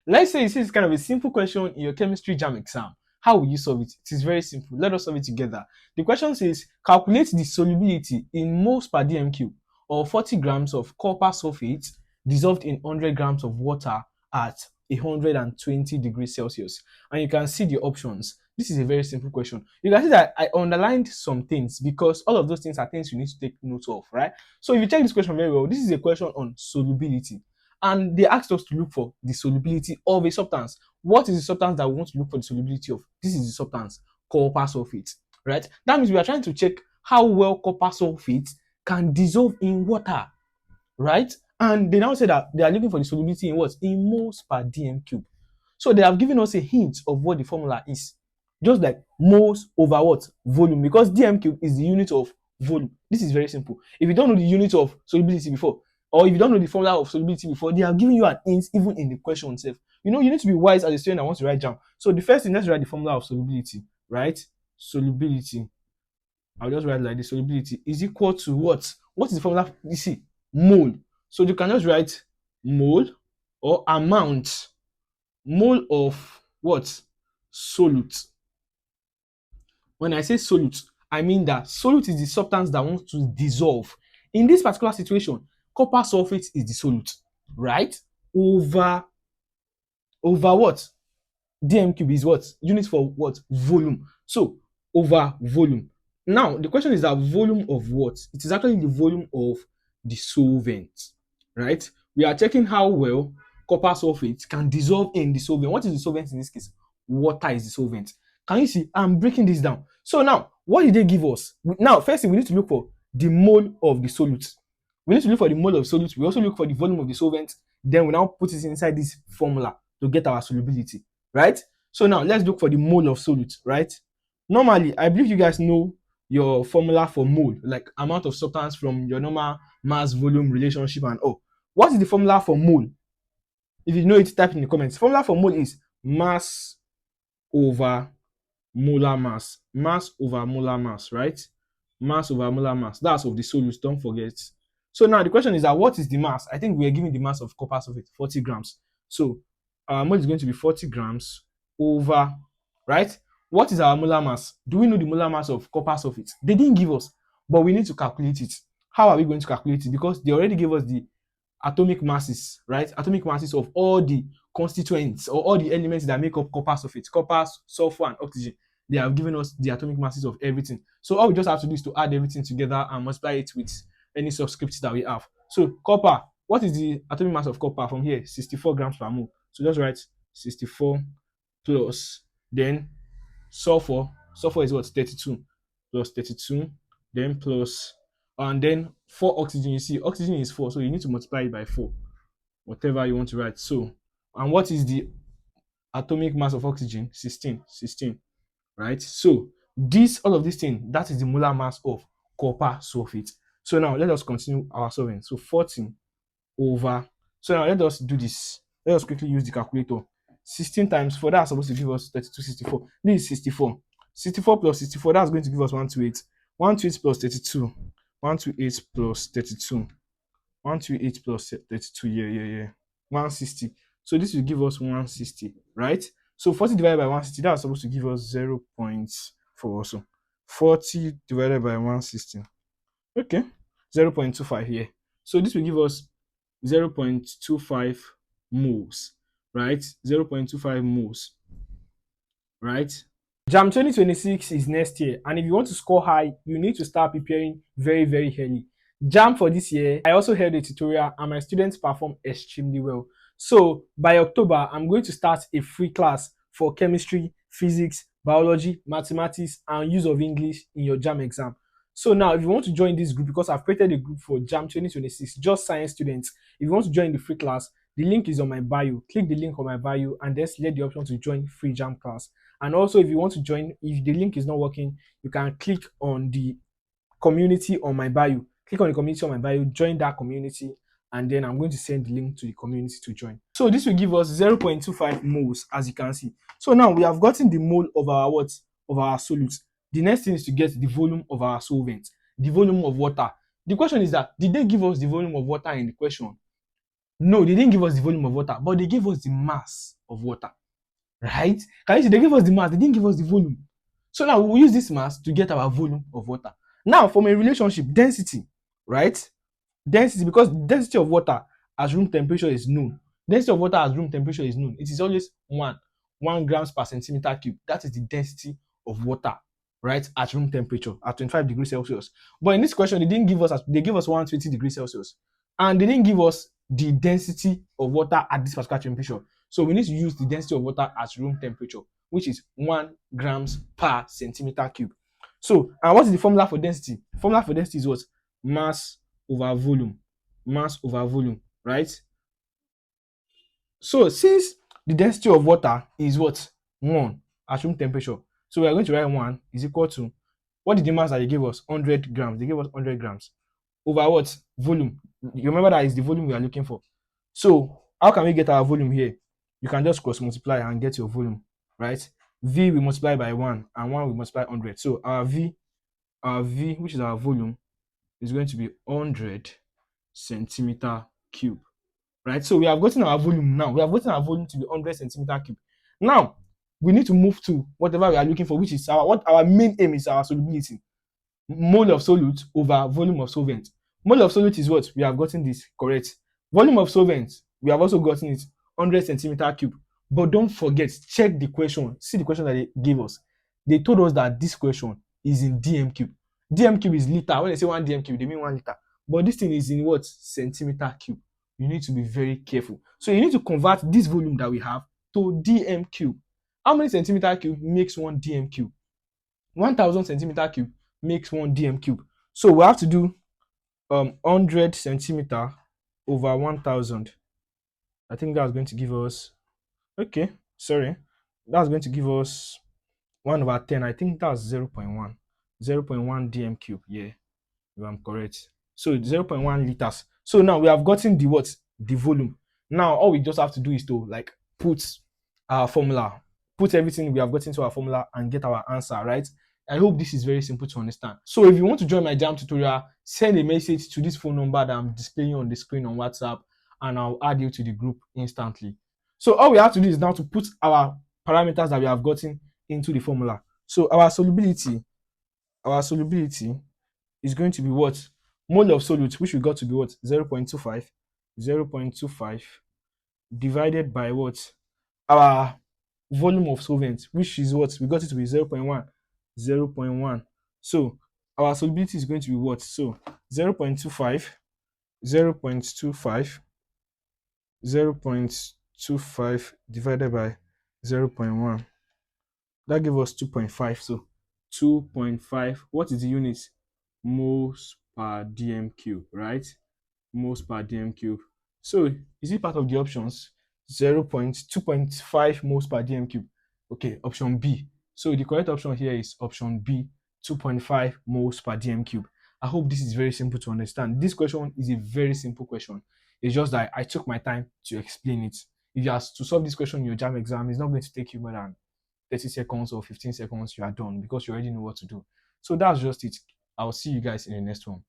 Let's say this is kind of a simple question in your chemistry Jamb exam. How will you solve it? It is very simple. Let us solve it together. The question says, calculate the solubility in moles per dm cube of 40 grams of copper sulfate dissolved in 100 grams of water at 120 degrees Celsius. And you can see the options. This is a very simple question. You can see that I underlined some things because all of those things are things you need to take note of, right? So if you check this question very well, this is a question on solubility. And they asked us to look for the solubility of a substance. What is the substance that we want to look for the solubility of? This is the substance, copper sulfate, right? That means we are trying to check how well copper sulfate can dissolve in water, right? And they now say that they are looking for the solubility in what? In moles per dm cube. So they have given us a hint of what the formula is. Just like moles over what? Volume. Because dm cube is the unit of volume. This is very simple. If you don't know the unit of solubility before, or if you don't know the formula of solubility before, they have given you an hint even in the question itself. You know, you need to be wise as a student that wants to write down. So the first thing, let's write the formula of solubility, right? Solubility. I'll just write like the solubility is equal to what? What is the formula? You see, mole. So you can just write mole or amount. Mole of what? Solute. When I say solute, I mean that solute is the substance that wants to dissolve. In this particular situation, copper sulfate is the solute, right? Over what? dm cube is what? Unit for what? Volume. So over volume. Now the question is that volume of what? It is actually the volume of the solvent, right? We are checking how well copper sulfate can dissolve in the solvent. What is the solvent in this case? Water is the solvent. Can you see? I'm breaking this down. So now, what did they give us? Now, first thing we need to look for the mole of the solute. We need to look for the mole of solute. We also look for the volume of the solvent. Then we now put it inside this formula to get our solubility, right? So now let's look for the mole of solute, right? Normally, I believe you guys know your formula for mole, like amount of substance from your normal mass volume relationship and all. What is the formula for mole? If you know it, type in the comments. Formula for mole is mass over molar mass. Mass over molar mass, right? Mass over molar mass. That's of the solute, don't forget. So now the question is that what is the mass? I think we are giving the mass of copper sulfate, 40 grams. So our mole is going to be 40 grams over, right? What is our molar mass? Do we know the molar mass of copper sulfate? They didn't give us, but we need to calculate it. How are we going to calculate it? Because they already gave us the atomic masses, right? Atomic masses of all the constituents or all the elements that make up copper sulfate, copper, sulfur, and oxygen. They have given us the atomic masses of everything. So all we just have to do is to add everything together and multiply it with any subscripts that we have. So copper, what is the atomic mass of copper from here? 64 grams per mole. So just write 64 plus, then sulfur is what? 32 plus 32, then plus, and then 4 oxygen. You see, oxygen is 4, so you need to multiply it by 4, whatever you want to write. So, and what is the atomic mass of oxygen? 16, right? So this, all of this thing, that is the molar mass of copper sulfate. So now let us continue our solving. So 14 over, so now let us do this. Let us quickly use the calculator. 16 times 4, that's supposed to give us 32, 64. This is 64. 64 plus 64, that's going to give us 128. 128 plus 32. 128 plus 32. 128 plus 32, yeah. 160. So this will give us 160, right? So 40 divided by 160, that's supposed to give us 0.4 also. 40 divided by 160. Okay, 0.25 here. So this will give us 0.25 moles, right? 0.25 moles, right? Jamb 2026 is next year, and if you want to score high, you need to start preparing very, very early. Jamb for this year, I also held a tutorial and my students performed extremely well. So by October, I'm going to start a free class for chemistry, physics, biology, mathematics, and use of English in your Jamb exam. So now, if you want to join this group, because I've created a group for Jamb 2026, just science students, if you want to join the free class, the link is on my bio. Click the link on my bio and then select the option to join free Jamb class. And also, if you want to join, if the link is not working, you can click on the community on my bio. Click on the community on my bio, join that community, and then I'm going to send the link to the community to join. So this will give us 0.25 moles, as you can see. So now we have gotten the mole of our what? Of our solute. The next thing is to get the volume of our solvent, the volume of water. The question is that, did they give us the volume of water in the question? No, they didn't give us the volume of water, but they gave us the mass of water, right? Can you see? They gave us the mass, they didn't give us the volume. So now we will use this mass to get our volume of water. Now, from a relationship, density, right? Density, because density of water as room temperature is known. Density of water as room temperature is known. It is always 1 grams per centimeter cube. That is the density of water, right, at room temperature at 25 degrees Celsius. But in this question, they gave us 120 degrees Celsius, and they didn't give us the density of water at this particular temperature. So we need to use the density of water at room temperature, which is 1 grams per centimeter cube. So, and what is the formula for density? The formula for density is what? Mass over volume. Mass over volume, right? So since the density of water is what? 1 at room temperature. So we are going to write 1 is equal to, what did the mass that they gave us? 100 grams. They gave us 100 grams. Over what? Volume. You remember that is the volume we are looking for. So how can we get our volume here? You can just cross multiply and get your volume, right? V we multiply by 1 and 1 we multiply 100. So our V, which is our volume, is going to be 100 centimeter cube, right? So we have gotten our volume now. We have gotten our volume to be 100 centimeter cube. Now, we need to move to whatever we are looking for, which is our main aim is our solubility. Mole of solute over volume of solvent. Mole of solute is what? We have gotten this, correct. Volume of solvent, we have also gotten it, 100 centimeter cube. But don't forget, check the question. See the question that they gave us. They told us that this question is in dm cube. Dm cube is liter. When they say 1 dm cube, they mean 1 liter. But this thing is in what? Centimeter cube. You need to be very careful. So you need to convert this volume that we have to dm cube. How many centimeter cube makes 1 dm cube? 1000 centimeter cube makes 1 dm cube. So we have to do 100 centimeter over 1000. I think that's going to give us, okay, sorry, that's going to give us 1 over 10. I think that's 0.1 dm cube. Yeah, if I'm correct. So 0.1 liters. So now we have gotten the what? The volume. Now all we just have to do is to like put our formula, put everything we have gotten to our formula and get our answer, right? I hope this is very simple to understand. So if you want to join my Jamb tutorial, send a message to this phone number that I'm displaying on the screen on WhatsApp, and I'll add you to the group instantly. So all we have to do is now to put our parameters that we have gotten into the formula. So our solubility is going to be what? Mole of solute, which we got to be what? 0.25 divided by what? Our volume of solvent, which is what? We got it to be 0.1. So our solubility is going to be what? So 0.25 divided by 0.1. That gives us 2.5. So 2.5. What is the unit? Moles per dm cube, right? Moles per dm cube. So is it part of the options? 2.5 moles per dm cube. Okay, option B. So the correct option here is option B, 2.5 moles per dm cube. I hope this is very simple to understand. This question is a very simple question. It's just that I took my time to explain it. If you have to solve this question in your Jamb exam, it's not going to take you more than 30 seconds or 15 seconds. You are done because you already know what to do. So that's just it. I'll see you guys in the next one.